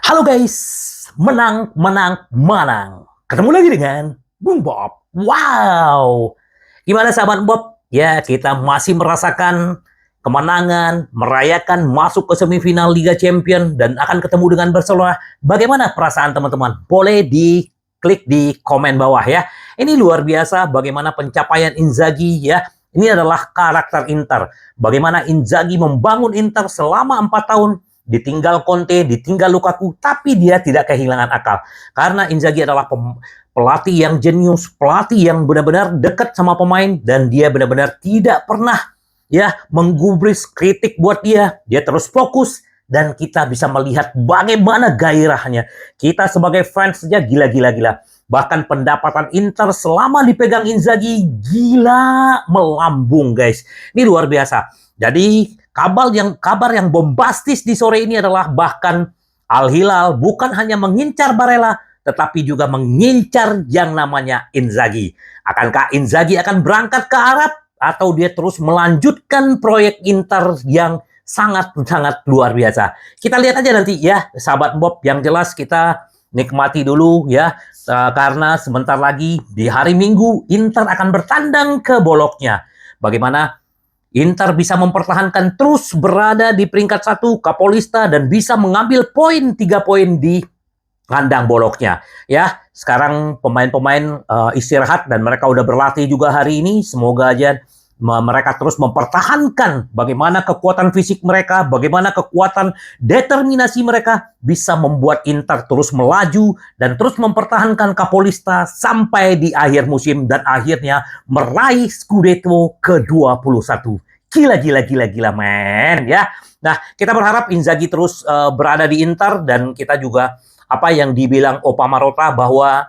Halo guys, menang, menang, menang. Ketemu lagi dengan Bung Bob. Wow, gimana sahabat Bob? Ya, kita masih merasakan kemenangan, merayakan masuk ke semifinal Liga Champion dan akan ketemu dengan Barcelona. Bagaimana perasaan teman-teman? Boleh diklik di komen bawah ya. Ini luar biasa bagaimana pencapaian Inzaghi ya. Ini adalah karakter Inter. Bagaimana Inzaghi membangun Inter selama 4 tahun, ditinggal Conte, ditinggal Lukaku, tapi dia tidak kehilangan akal. Karena Inzaghi adalah pelatih yang jenius, pelatih yang benar-benar dekat sama pemain, dan dia benar-benar tidak pernah ya menggubris kritik buat dia. Dia terus fokus, dan kita bisa melihat bagaimana gairahnya. Kita sebagai fans saja gila-gila-gila. Bahkan pendapatan Inter selama dipegang Inzaghi gila melambung, guys. Ini luar biasa. Jadi kabar yang bombastis di sore ini adalah bahkan Al Hilal bukan hanya mengincar Barella, tetapi juga mengincar yang namanya Inzaghi. Akankah Inzaghi akan berangkat ke Arab atau dia terus melanjutkan proyek Inter yang sangat-sangat luar biasa? Kita lihat aja nanti ya, sahabat Bob. Yang jelas kita nikmati dulu ya, karena sebentar lagi di hari Minggu Inter akan bertandang ke Bologna. Bagaimana Inter bisa mempertahankan terus berada di peringkat 1 Kapolista dan bisa mengambil 3 poin di kandang Bologna. Ya, sekarang pemain-pemain istirahat dan mereka udah berlatih juga hari ini. Semoga aja mereka terus mempertahankan bagaimana kekuatan fisik mereka, bagaimana kekuatan determinasi mereka bisa membuat Inter terus melaju dan terus mempertahankan Kapolista sampai di akhir musim dan akhirnya meraih Scudetto ke-21. Gila men ya. Nah, kita berharap Inzaghi terus berada di Inter, dan kita juga apa yang dibilang Opa Marotta bahwa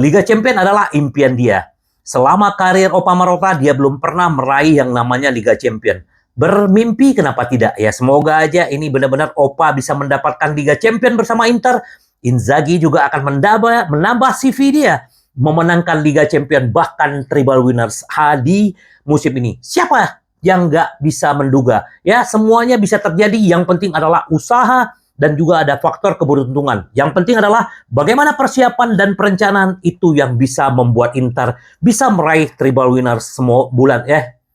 Liga Champion adalah impian dia. Selama karir Opa Marotta, dia belum pernah meraih yang namanya Liga Champion. Bermimpi kenapa tidak? Ya, semoga aja ini benar-benar Opa bisa mendapatkan Liga Champion bersama Inter. Inzaghi juga akan menambah CV dia, memenangkan Liga Champion, bahkan Treble Winners di musim ini. Siapa yang nggak bisa menduga? Ya, semuanya bisa terjadi. Yang penting adalah usaha, dan juga ada faktor keberuntungan. Yang penting adalah bagaimana persiapan dan perencanaan itu yang bisa membuat Inter bisa meraih Treble Winners semua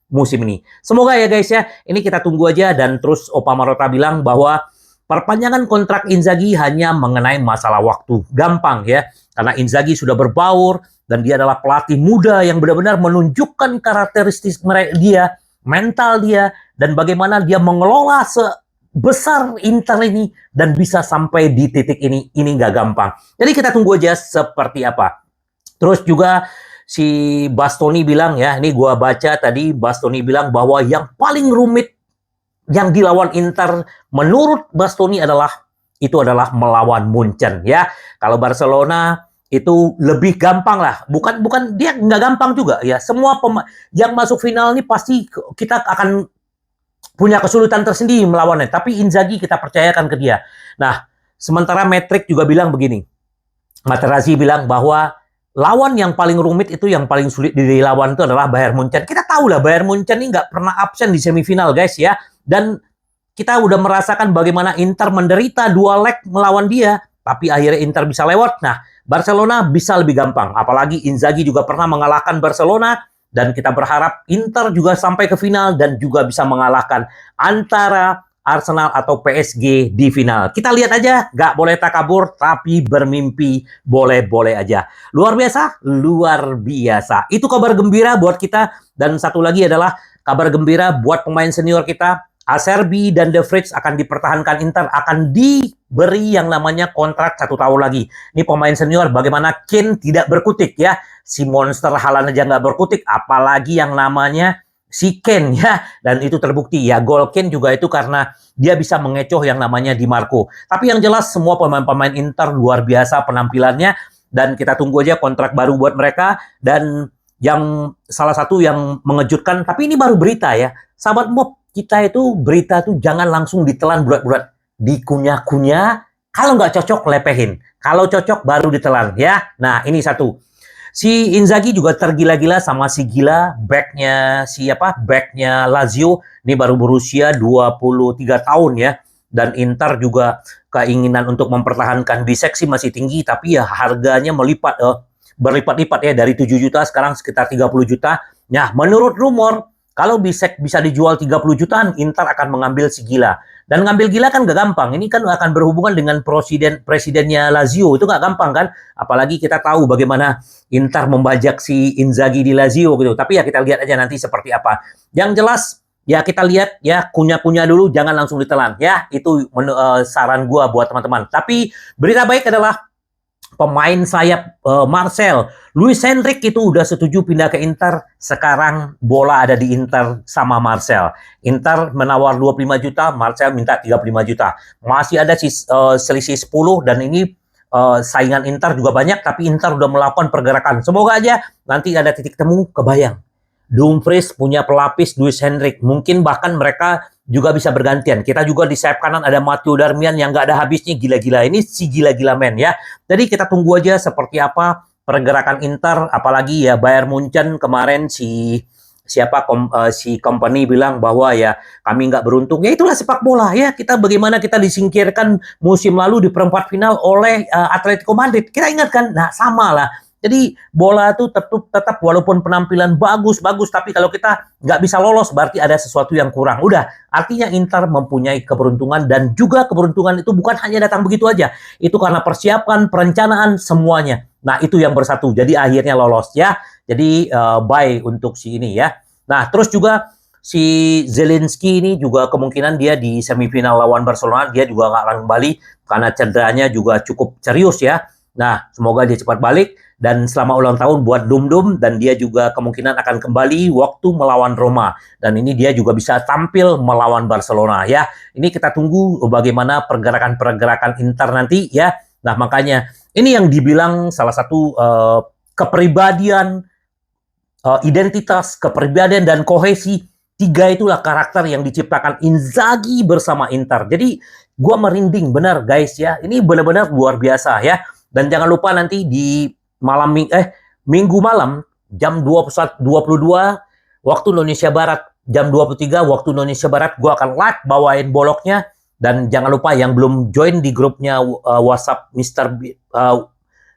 musim ini. Semoga ya guys ya, ini kita tunggu aja. Dan terus Opa Marotta bilang bahwa perpanjangan kontrak Inzaghi hanya mengenai masalah waktu. Gampang ya, karena Inzaghi sudah berbaur dan dia adalah pelatih muda yang benar-benar menunjukkan karakteristik dia, mental dia, dan bagaimana dia mengelola besar Inter ini dan bisa sampai di titik ini nggak gampang. Jadi kita tunggu aja seperti apa. Terus juga si Bastoni bilang ya, ini gua baca tadi, Bastoni bilang bahwa yang paling rumit yang dilawan Inter menurut Bastoni adalah melawan Munchen ya. Kalau Barcelona itu lebih gampang lah. Bukan dia nggak gampang juga ya. Semua yang masuk final ini pasti kita akan punya kesulitan tersendiri melawannya, tapi Inzaghi kita percayakan ke dia. Nah, sementara Metrik juga bilang begini, Materazzi bilang bahwa lawan yang paling rumit itu, yang paling sulit dilawan itu adalah Bayern Munchen. Kita tahu lah Bayern Munchen ini nggak pernah absen di semifinal guys ya, dan kita udah merasakan bagaimana Inter menderita 2 leg melawan dia, tapi akhirnya Inter bisa lewat. Nah, Barcelona bisa lebih gampang, apalagi Inzaghi juga pernah mengalahkan Barcelona. Dan kita berharap Inter juga sampai ke final dan juga bisa mengalahkan antara Arsenal atau PSG di final. Kita lihat aja, nggak boleh takabur, tapi bermimpi boleh-boleh aja. Luar biasa, luar biasa. Itu kabar gembira buat kita. Dan satu lagi adalah kabar gembira buat pemain senior kita. Acerbi dan De Vrij akan dipertahankan Inter, akan diberi yang namanya kontrak 1 tahun lagi. Ini pemain senior, bagaimana Kane tidak berkutik ya. Si monster Haaland aja nggak berkutik, apalagi yang namanya si Kane ya. Dan itu terbukti ya, gol Kane juga itu karena dia bisa mengecoh yang namanya Di Marco. Tapi yang jelas semua pemain-pemain Inter luar biasa penampilannya, dan kita tunggu aja kontrak baru buat mereka. Dan yang salah satu yang mengejutkan, tapi ini baru berita ya, sahabat Bob, kita itu berita tuh jangan langsung ditelan bulat-bulat, dikunyah-kunyah. Kalau nggak cocok lepehin, kalau cocok baru ditelan ya. Nah, ini satu. Si Inzaghi juga tergila-gila sama si gila backnya Lazio. Ini baru berusia 23 tahun ya. Dan Inter juga keinginan untuk mempertahankan Bisek sih masih tinggi, tapi ya harganya berlipat-lipat ya, dari 7 juta sekarang sekitar 30 juta. Nah, menurut rumor, kalau Bisek bisa dijual 30 jutaan, Inter akan mengambil si Gila. Dan ngambil Gila kan gak gampang. Ini kan akan berhubungan dengan presidennya Lazio. Itu gak gampang kan? Apalagi kita tahu bagaimana Inter membajak si Inzaghi di Lazio gitu. Tapi ya kita lihat aja nanti seperti apa. Yang jelas, ya kita lihat ya, kunyah-kunyah dulu, jangan langsung ditelan. Ya, itu saran gua buat teman-teman. Tapi berita baik adalah pemain sayap Marcel, Luis Henrique itu udah setuju pindah ke Inter. Sekarang bola ada di Inter sama Marcel. Inter menawar 25 juta, Marcel minta 35 juta. Masih ada selisih 10 dan ini saingan Inter juga banyak, tapi Inter udah melakukan pergerakan. Semoga aja nanti ada titik temu. Kebayang Dumfries punya pelapis Luis Henrique. Mungkin bahkan mereka juga bisa bergantian. Kita juga di sayap kanan ada Matteo Darmian yang nggak ada habisnya, gila-gila. Ini si gila-gila men ya. Jadi kita tunggu aja seperti apa pergerakan Inter. Apalagi ya Bayern Munchen kemarin si company bilang bahwa ya kami nggak beruntung. Ya itulah sepak bola ya. Kita bagaimana kita disingkirkan musim lalu di perempat final oleh Atletico Madrid. Kita ingat kan? Nah sama lah. Jadi bola itu tetap walaupun penampilan bagus, tapi kalau kita nggak bisa lolos berarti ada sesuatu yang kurang. Udah, artinya Inter mempunyai keberuntungan, dan juga keberuntungan itu bukan hanya datang begitu aja. Itu karena persiapan, perencanaan, semuanya. Nah, itu yang bersatu. Jadi akhirnya lolos ya. Jadi bye untuk si ini ya. Nah, terus juga si Zelensky ini juga kemungkinan dia di semifinal lawan Barcelona, dia juga nggak akan kembali karena cederanya juga cukup serius ya. Nah, semoga dia cepat balik. Dan selama ulang tahun buat Dum-Dum, dan dia juga kemungkinan akan kembali waktu melawan Roma. Dan ini dia juga bisa tampil melawan Barcelona ya. Ini kita tunggu bagaimana pergerakan-pergerakan Inter nanti ya. Nah makanya ini yang dibilang salah satu kepribadian, identitas, kepribadian dan kohesi. 3 itulah karakter yang diciptakan Inzaghi bersama Inter. Jadi gua merinding benar guys ya. Ini benar-benar luar biasa ya. Dan jangan lupa nanti di minggu malam jam 22 waktu Indonesia Barat, jam 23 waktu Indonesia Barat, gue akan live bawain boloknya. Dan jangan lupa yang belum join di grupnya WhatsApp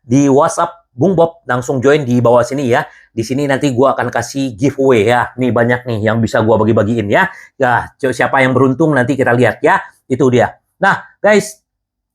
di WhatsApp Bung Bob, langsung join di bawah sini ya. Di sini nanti gue akan kasih giveaway ya. Nih banyak nih yang bisa gue bagi-bagiin ya. Ya, siapa yang beruntung nanti kita lihat ya. Itu dia. Nah, guys,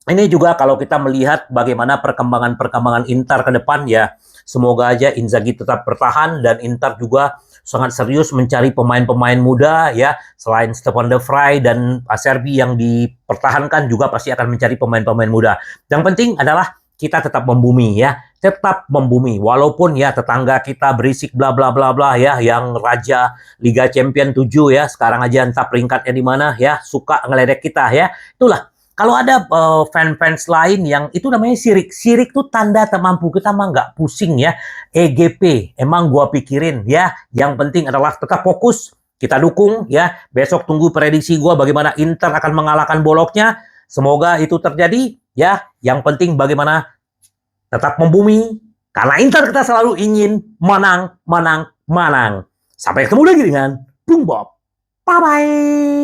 ini juga kalau kita melihat bagaimana perkembangan Inter ke depan ya, semoga aja Inzaghi tetap bertahan dan Inter juga sangat serius mencari pemain-pemain muda ya. Selain Stefan De Vrij dan Acerbi yang dipertahankan, juga pasti akan mencari pemain-pemain muda. Yang penting adalah kita tetap membumi ya, tetap membumi walaupun ya tetangga kita berisik bla bla bla bla ya, yang raja Liga Champion 7 ya, sekarang aja entah peringkatnya di mana ya, suka ngeledek kita ya. Itulah. Kalau ada fans lain yang itu namanya sirik. Sirik tuh tanda tak mampu. Kita mah nggak pusing ya. EGP, emang gua pikirin ya. Yang penting adalah tetap fokus. Kita dukung ya. Besok tunggu prediksi gua bagaimana Inter akan mengalahkan Bologna. Semoga itu terjadi ya. Yang penting bagaimana tetap membumi. Karena Inter kita selalu ingin menang, menang, menang. Sampai ketemu lagi dengan Bung Bob. Bye-bye.